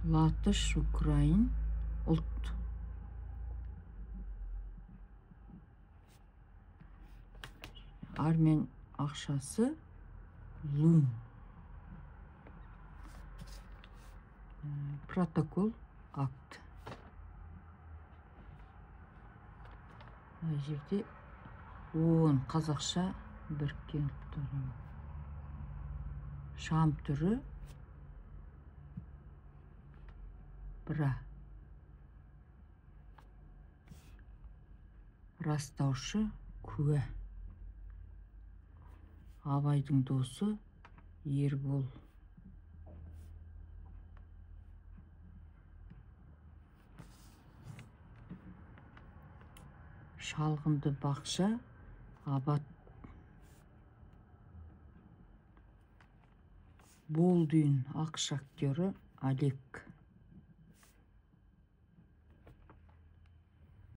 Латыш Украин ұлт. Армен ақшасы лун. Протокол акт. Жерде он қазақша біріккен ұлттар. Шам түрі бра. Растаушы куә. Абайдың досы Ербол. Шалғынды бақша Абат. Болдүйін ақш актері Олег.